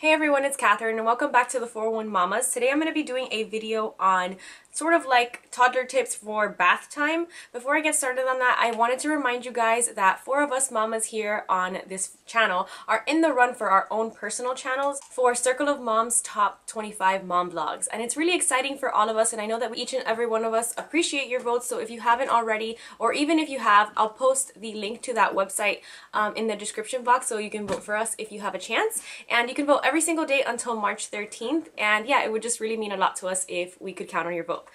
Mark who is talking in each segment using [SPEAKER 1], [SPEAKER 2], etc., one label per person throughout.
[SPEAKER 1] Hey everyone, it's Catherine and welcome back to the 401 Mamas. Today I'm going to be doing a video on sort of like toddler tips for bath time. Before I get started on that, I wanted to remind you guys that 4 of us mamas here on this channel are in the run for our own personal channels for Circle of Moms Top 25 Mom Vlogs. And it's really exciting for all of us, and I know that each and every one of us appreciate your votes, so if you haven't already, or even if you have, I'll post the link to that website in the description box so you can vote for us if you have a chance. And you can vote every single day until March 13th, and yeah, it would just really mean a lot to us if we could count on your vote.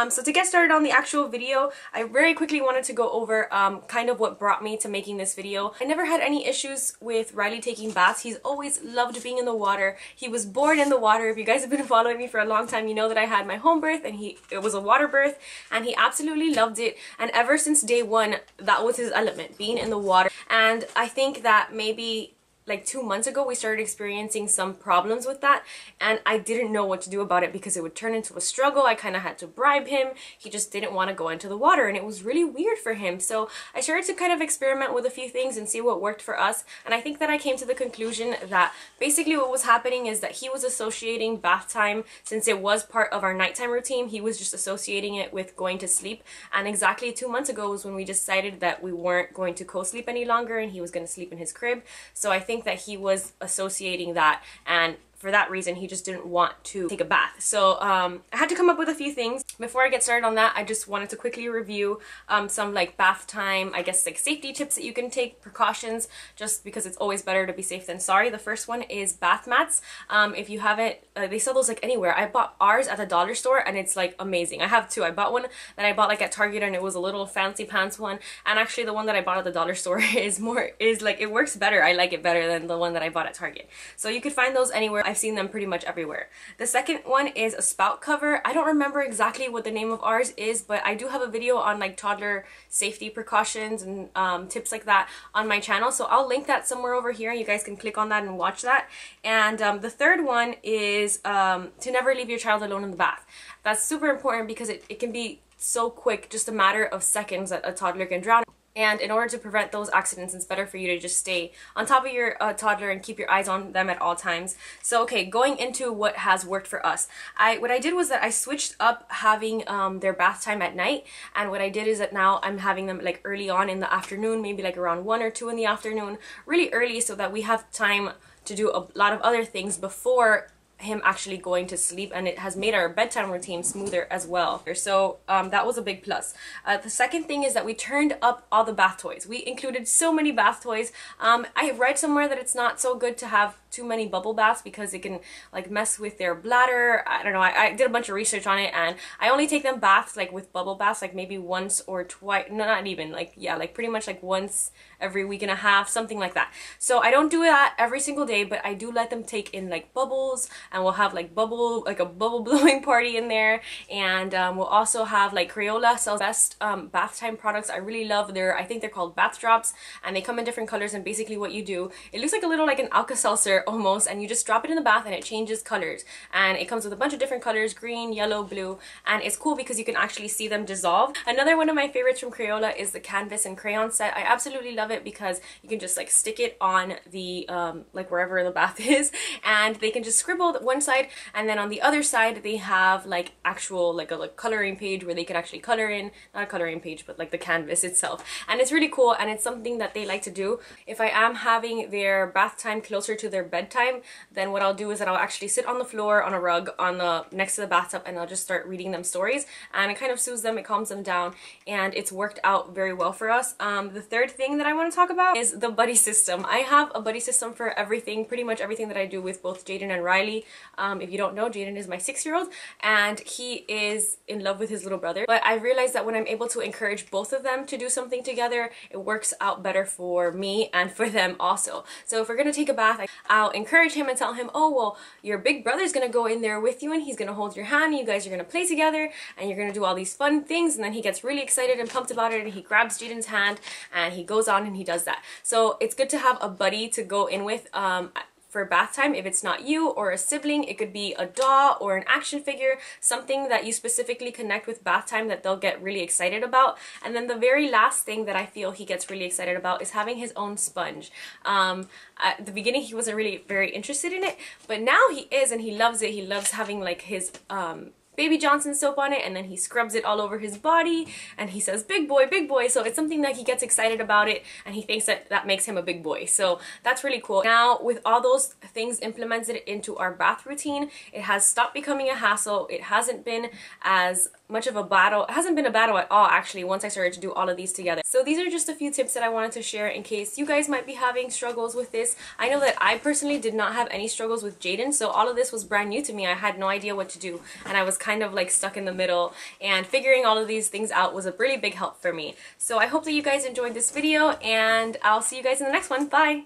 [SPEAKER 1] So to get started on the actual video, I very quickly wanted to go over kind of what brought me to making this video. I never had any issues with Riley taking baths. He's always loved being in the water. He was born in the water. If you guys have been following me for a long time, you know that I had my home birth and it was a water birth, and he absolutely loved it. And ever since day one, that was his element, being in the water. And I think that maybe like 2 months ago we started experiencing some problems with that, and I didn't know what to do about it because it would turn into a struggle. I kind of had to bribe him. He just didn't want to go into the water, and it was really weird for him. So I started to kind of experiment with a few things and see what worked for us, and I think that I came to the conclusion that basically what was happening is that he was associating bath time, since it was part of our nighttime routine, he was just associating it with going to sleep. And exactly 2 months ago was when we decided that we weren't going to co-sleep any longer and he was going to sleep in his crib. So I think that he was associating that, and for that reason he just didn't want to take a bath. So I had to come up with a few things. Before I get started on that, I just wanted to quickly review some like bath time, I guess, like safety tips that you can take, precautions, just because it's always better to be safe than sorry. The first one is bath mats. If you haven't, they sell those like anywhere. I bought ours at the dollar store and it's like amazing. I have two. I bought one that I bought like at Target, and it was a little fancy pants one, and actually the one that I bought at the dollar store is like, it works better. I like it better than the one that I bought at Target. So you could find those anywhere. I've seen them pretty much everywhere. The second one is a spout cover. I don't remember exactly what the name of ours is, but I do have a video on like toddler safety precautions and tips like that on my channel, so I'll link that somewhere over here. You guys can click on that and watch that. And the third one is to never leave your child alone in the bath. That's super important because it can be so quick, just a matter of seconds, that a toddler can drown. And in order to prevent those accidents, it's better for you to just stay on top of your toddler and keep your eyes on them at all times. So, okay, going into what has worked for us. What I did was that I switched up having their bath time at night. And what I did is that now I'm having them like early on in the afternoon, maybe like around 1 or 2 in the afternoon, really early, so that we have time to do a lot of other things before him actually going to sleep, and it has made our bedtime routine smoother as well. So that was a big plus. The second thing is that we turned up all the bath toys. We included so many bath toys. I read somewhere that it's not so good to have too many bubble baths because it can like mess with their bladder. I don't know. I did a bunch of research on it, and I only take them baths like with bubble baths like maybe once or twice, no, not even, like, yeah, like pretty much like once every week and a half, something like that. So I don't do that every single day, but I do let them take in like bubbles, and we'll have like a bubble blowing party in there. And we'll also have like Crayola sells best bath time products. I really love I think they're called bath drops, and they come in different colors. And basically what you do, it looks like a little like an Alka-Seltzer almost, and you just drop it in the bath and it changes colors, and it comes with a bunch of different colors, green, yellow, blue, and it's cool because you can actually see them dissolve. Another one of my favorites from Crayola is the canvas and crayon set. I absolutely love it because you can just like stick it on the like wherever the bath is, and they can just scribble one side, and then on the other side they have like actual like a coloring page where they can actually color in, not a coloring page, but like the canvas itself. And it's really cool, and it's something that they like to do. If I am having their bath time closer to their bedtime, then what I'll do is that I'll actually sit on the floor on a rug on the next to the bathtub, and I'll just start reading them stories, and it kind of soothes them, it calms them down, and it's worked out very well for us. The third thing that I want to talk about is the buddy system. I have a buddy system for everything, pretty much everything that I do with both Jaden and Riley. If you don't know, Jaden is my 6-year-old, and he is in love with his little brother. But I realized that when I'm able to encourage both of them to do something together, it works out better for me and for them also. So if we're gonna take a bath, I'll encourage him and tell him, oh, well, your big brother's gonna go in there with you, and he's gonna hold your hand, and you guys are gonna play together, and you're gonna do all these fun things. And then he gets really excited and pumped about it, and he grabs Jaden's hand and he goes on and he does that. So it's good to have a buddy to go in with. for bath time. If it's not you or a sibling, it could be a doll or an action figure, something that you specifically connect with bath time that they'll get really excited about. And then the very last thing that I feel he gets really excited about is having his own sponge. At the beginning he wasn't really very interested in it, but now he is, and he loves it. He loves having like his Baby Johnson soap on it, and then he scrubs it all over his body, and he says big boy, big boy. So it's something that he gets excited about it, and he thinks that that makes him a big boy. So that's really cool. Now with all those things implemented into our bath routine, it has stopped becoming a hassle. It hasn't been as much of a battle. It hasn't been a battle at all, actually, once I started to do all of these together. So these are just a few tips that I wanted to share in case you guys might be having struggles with this. I know that I personally did not have any struggles with Jaden, so all of this was brand new to me. I had no idea what to do, and I was kind of like stuck in the middle, and figuring all of these things out was a really big help for me. So I hope that you guys enjoyed this video, and I'll see you guys in the next one. Bye!